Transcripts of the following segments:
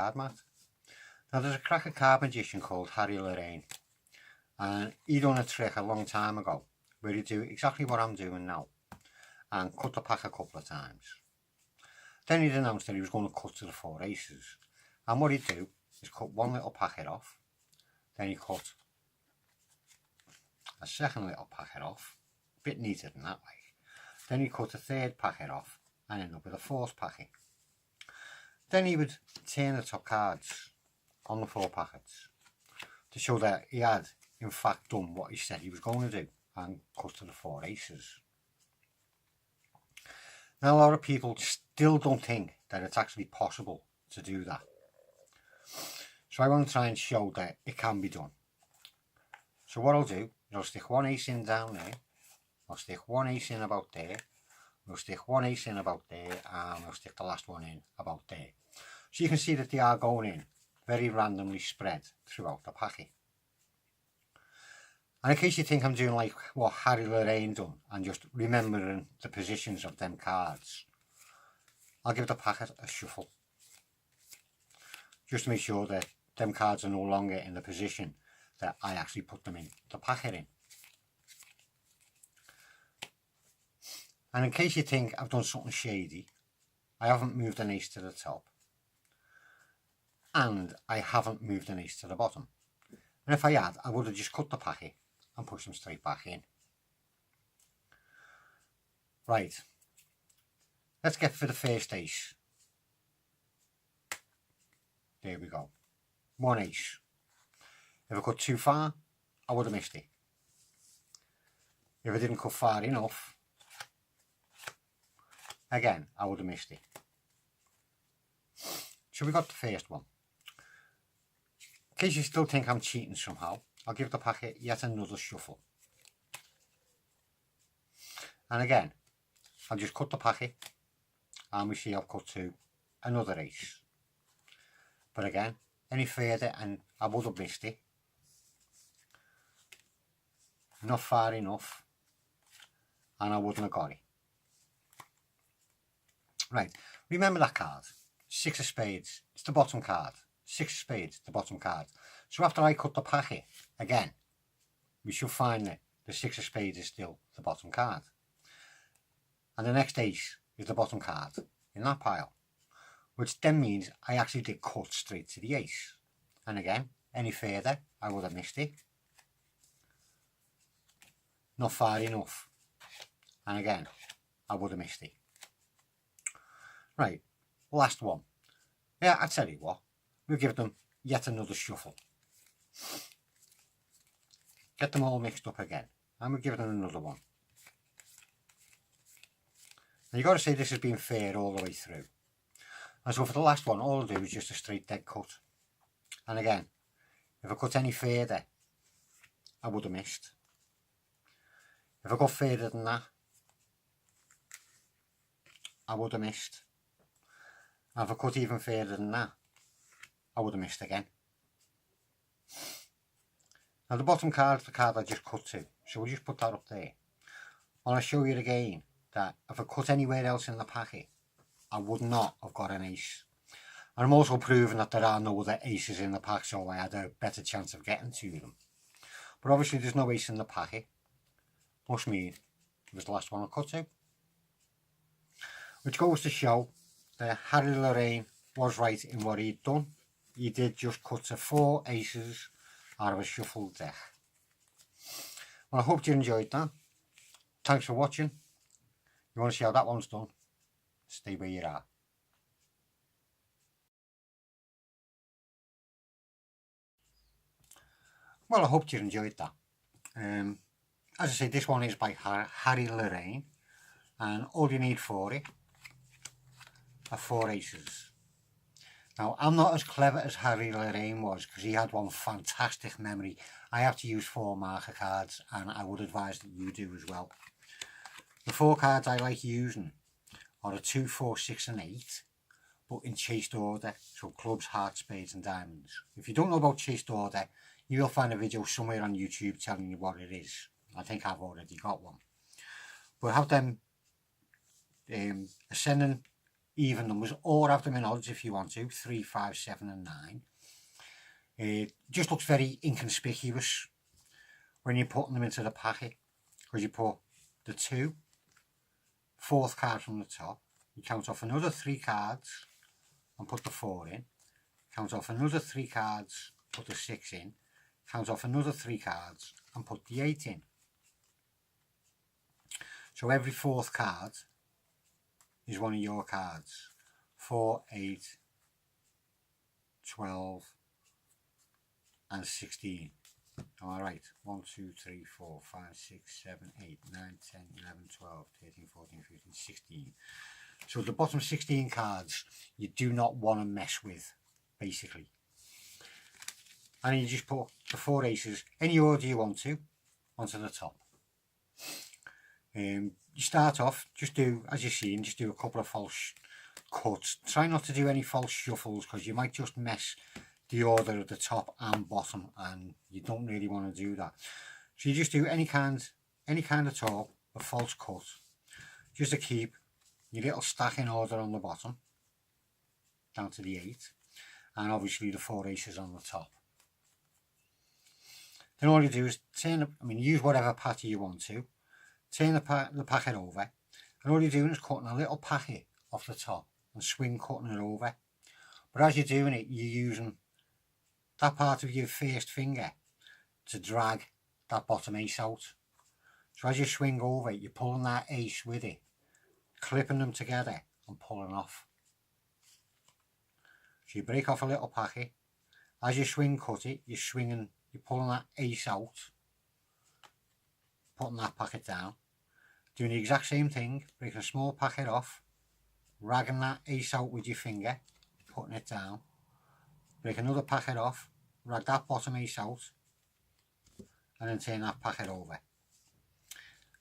card mat. Now there's a cracker card magician called Harry Lorraine, and he done a trick a long time ago where he do exactly what I'm doing now and cut the pack a couple of times. Then he'd announced that he was going to cut to the 4 aces, and what he'd do is cut one little packet off, then he cut a second little packet off, a bit neater than that way. Then he cut a third packet off and end up with a 4th packet. Then he would turn the top cards on the 4 packets to show that he had in fact done what he said he was going to do and cut to the 4 aces. Now a lot of people still don't think that it's actually possible to do that. So I want to try and show that it can be done. So what I'll do is I'll stick 1 ace in down there, I'll stick 1 ace in about there, I'll stick 1 ace in about there, and I'll stick the last one in about there. So you can see that they are going in very randomly spread throughout the packet. And in case you think I'm doing like what Harry Lorraine done and just remembering the positions of them cards, I'll give the packet a shuffle just to make sure that them cards are no longer in the position that I actually put them in the packet in. And in case you think I've done something shady, I haven't moved an ace to the top and I haven't moved an ace to the bottom. And if I had, I would have just cut the packet and pushed them straight back in. Right, let's get for the first ace. There we go, 1 ace. If I cut too far, I would have missed it. If I didn't cut far enough, again, I would have missed it. So we got the first one. In case you still think I'm cheating somehow, I'll give the packet yet another shuffle. And again, I'll just cut the packet and we see I've cut to another ace. But again, any further and I would have missed it. Not far enough and I wouldn't have got it. Right, remember that card, 6 of spades, it's the bottom card. 6 of spades, the bottom card. So after I cut the packet, again, we should find that the 6 of spades is still the bottom card. And the next ace is the bottom card in that pile, which then means I actually did cut straight to the ace. And again, any further, I would have missed it. Not far enough. And again, I would have missed it. Right, last one. Yeah, I tell you what, we'll give them yet another shuffle. Get them all mixed up again, and we'll give them another one. Now you've got to say this has been fair all the way through. And so for the last one, all I'll do is just a straight dead cut. And again, if I cut any further, I would have missed. If I got further than that, I would have missed. And if I cut even further than that, I would have missed again. Now the bottom card is the card I just cut to, so we'll just put that up there. And I'll show you again that if I cut anywhere else in the packet, I would not have got an ace. And I'm also proving that there are no other aces in the pack, so I had a better chance of getting to them. But obviously there's no ace in the packet, must mean it was the last one I cut to. Which goes to show that Harry Lorraine was right in what he'd done. He did just cut to 4 aces out of a shuffled deck. Well, I hope you enjoyed that. Thanks for watching. If you want to see how that one's done, stay where you are. Well, I hope you enjoyed that. As I say, this one is by Harry Lorraine, and all you need for it are 4 aces. Now, I'm not as clever as Harry Lorraine was because he had one fantastic memory. I have to use 4 marker cards, and I would advise that you do as well. The 4 cards I like using are a 2, 4, 6 and 8, but in chased order, so clubs, hearts, spades and diamonds. If you don't know about chased order, you will find a video somewhere on YouTube telling you what it is. I think I've already got one. But have them ascending even numbers, or have them in odds if you want to, 3, 5, 7 and 9. It just looks very inconspicuous when you're putting them into the packet, because you put the 2, 4th card from the top, you count off another 3 cards and put the 4 in, count off another 3 cards, put the 6 in, count off another 3 cards and put the 8 in. So every 4th card is one of your cards. 4, 8, 12 and 16. Alright, 1, 2, 3, 4, 5, 6, 7, 8, 9, 10, 11, 12, 13, 14, 15, 16. So the bottom 16 cards you do not want to mess with, basically. And you just put the 4 aces, any order you want to, onto the top. You start off, just do, as you've seen, just do a couple of false cuts. Try not to do any false shuffles, because you might just mess the order at the top and bottom, and you don't really want to do that. So you just do any kind at all of false cut, just to keep your little stack in order on the bottom, down to the 8, and obviously the 4 aces on the top. Then all you do is use whatever pattern you want to, turn the packet over, and all you're doing is cutting a little packet off the top and swing cutting it over. But as you're doing it, you're using that part of your first finger to drag that bottom ace out. So as you swing over it, you're pulling that ace with it, clipping them together and pulling off. So you break off a little packet. As you swing cut it, you're pulling that ace out, putting that packet down, doing the exact same thing, breaking a small packet off, ragging that ace out with your finger, putting it down, break another packet off, rag that bottom ace out, and then turn that packet over.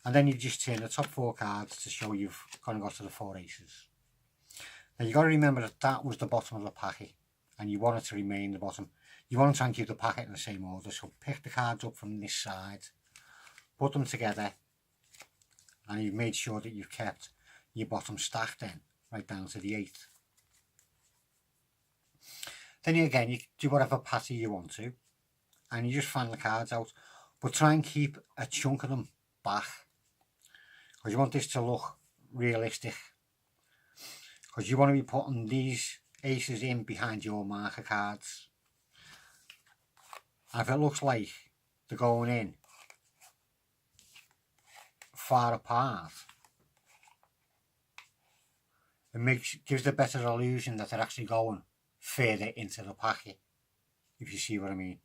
And then you just turn the top 4 cards to show you've got to the 4 aces. Now you've got to remember that that was the bottom of the packet, and you want it to remain the bottom. You want to try and keep the packet in the same order, so pick the cards up from this side, put them together, and you've made sure that you've kept your bottom stack then, right down to the 8th. Then you do whatever pattern you want to, and you just fan the cards out, but try and keep a chunk of them back, because you want this to look realistic, because you want to be putting these aces in behind your marker cards. And if it looks like they're going in far apart, it gives the better illusion that they're actually going further into the packet, if you see what I mean.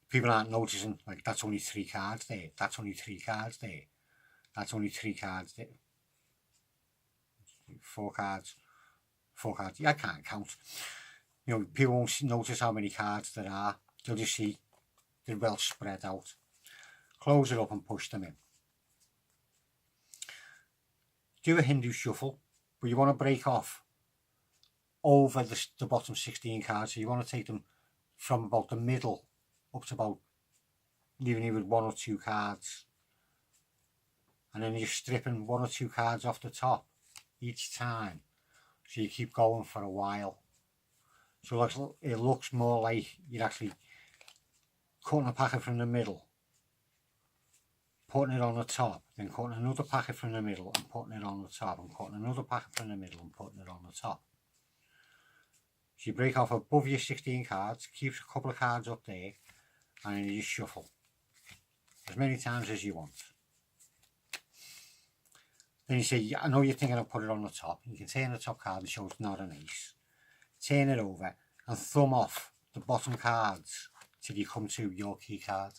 People aren't noticing, like, that's only 3 cards there, that's only 3 cards there, that's only 3 cards there, 4 cards, yeah, I can't count. You know, people won't notice how many cards there are, they'll just see they're well spread out. Close it up and push them in. Do a Hindu shuffle, but you want to break off over the bottom 16 cards, so you want to take them from about the middle up to about leaving you with 1 or 2 cards, and then you're stripping 1 or 2 cards off the top each time, so you keep going for a while. So it looks more like you're actually cutting a packet from the middle, putting it on the top, then cutting another packet from the middle and putting it on the top, and cutting another packet from the middle and putting it on the top. So you break off above your 16 cards, keep a couple of cards up there, and then you just shuffle as many times as you want. Then you say, I know you're thinking of putting it on the top. You can turn the top card and show it's not an ace. Turn it over and thumb off the bottom cards till you come to your key card.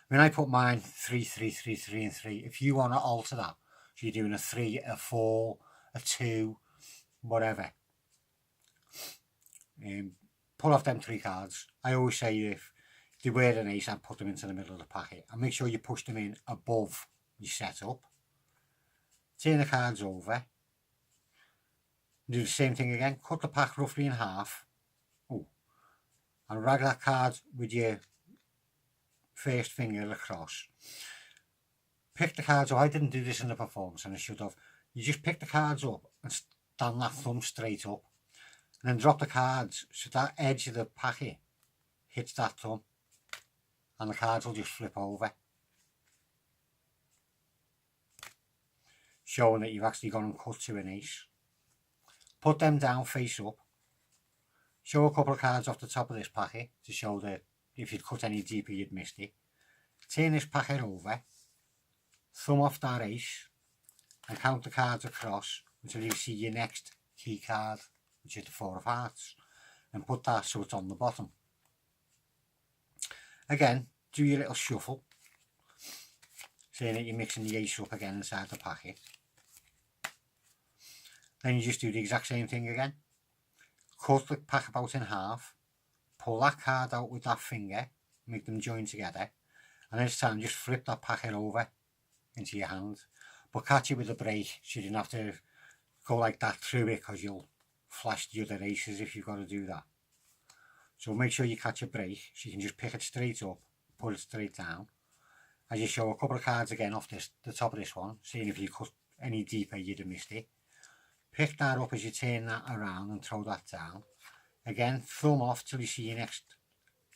When I put mine 3, 3, 3, 3 and 3, if you want to alter that, so you're doing a 3, a 4, a 2, whatever, pull off them 3 cards. I always say if they were an ace, I'd put them into the middle of the packet, and make sure you push them in above your setup. Turn the cards over, do the same thing again, cut the pack roughly in half, and rag that card with your first finger across. Pick the cards up. I didn't do this in the performance, and I should have. You just pick the cards up and stand that thumb straight up, and then drop the cards so that edge of the packet hits that thumb, and the cards will just flip over, showing that you've actually gone and cut to an ace. Put them down face up. Show a couple of cards off the top of this packet to show that if you'd cut any deeper you'd missed it. Turn this packet over, thumb off that ace, and count the cards across until you see your next key card, which is the 4 of hearts, and put that so it's on the bottom. Again, do your little shuffle, saying that you're mixing the ace up again inside the packet. Then you just do the exact same thing again. Cut the pack about in half, pull that card out with that finger, make them join together, and this time just flip that packet over into your hand, but catch it with a break so you don't have to go like that through it, because you'll flash the other aces if you've got to do that. So make sure you catch a break so you can just pick it straight up, put it straight down. As you show a couple of cards again off the top of this one, seeing if you cut any deeper you'd have missed it. Pick that up as you turn that around and throw that down. Again, thumb off till you see your next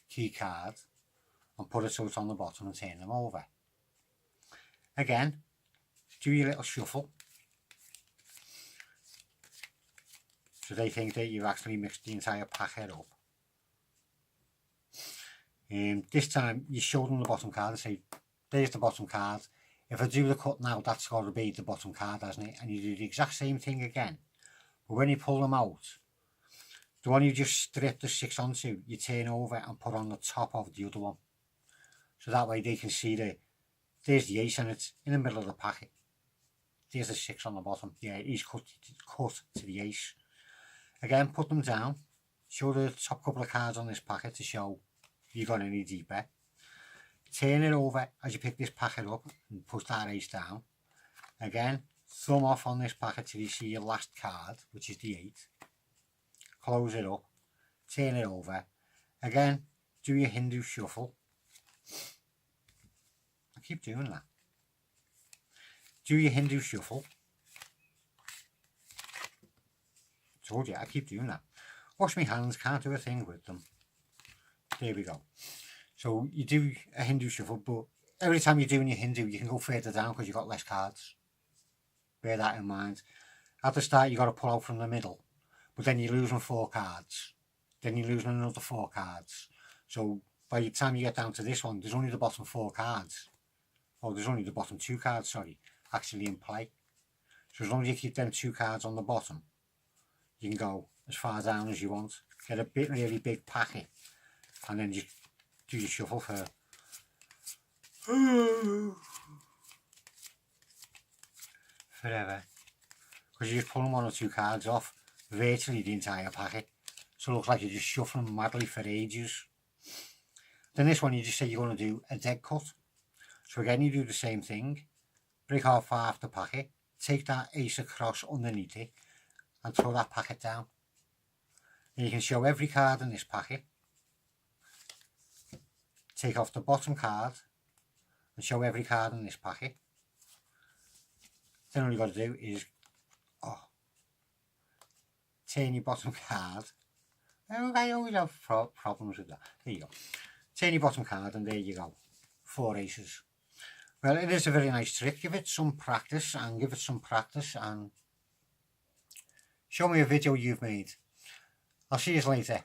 key card and put it so it's on the bottom and turn them over. Again, do your little shuffle so they think that you've actually mixed the entire packet up. This time you show them the bottom card and say, there's the bottom card. If I do the cut now, that's got to be the bottom card, hasn't it? And you do the exact same thing again. But when you pull them out, the one you just stripped the 6 onto, you turn over and put on the top of the other one. So that way they can see there's the ace and it's in the middle of the packet. There's the 6 on the bottom. Yeah, he's cut to the ace. Again, put them down. Show the top couple of cards on this packet to show if you've gone any deeper. Turn it over as you pick this packet up and push that ace down. Again, thumb off on this packet till you see your last card, which is the 8. Close it up, turn it over. Again, do your Hindu shuffle. I keep doing that. Do your Hindu shuffle. Told you, I keep doing that. Wash my hands, can't do a thing with them. There we go. So you do a Hindu shuffle, but every time you're doing your Hindu, you can go further down because you've got less cards. Bear that in mind. At the start, you've got to pull out from the middle, but then you're losing 4 cards. Then you're losing another 4 cards. So by the time you get down to this one, there's only the bottom 4 cards. Oh, there's only the bottom 2 cards, sorry, actually in play. So as long as you keep them 2 cards on the bottom, you can go as far down as you want. Get a really big packet, and then just do your shuffle for forever, because you're just pulling 1 or 2 cards off virtually the entire packet, so it looks like you're just shuffling madly for ages. Then this one you just say you're going to do a dead cut. So again you do the same thing, break off half the packet, take that ace across underneath it and throw that packet down. And you can show every card in this packet, take off the bottom card and show every card in this packet. Then all you've got to do is turn your bottom card. I always have problems with that. There you go. Turn your bottom card and there you go. 4 aces. Well, it is a very nice trick. Give it some practice and show me a video you've made. I'll see you later.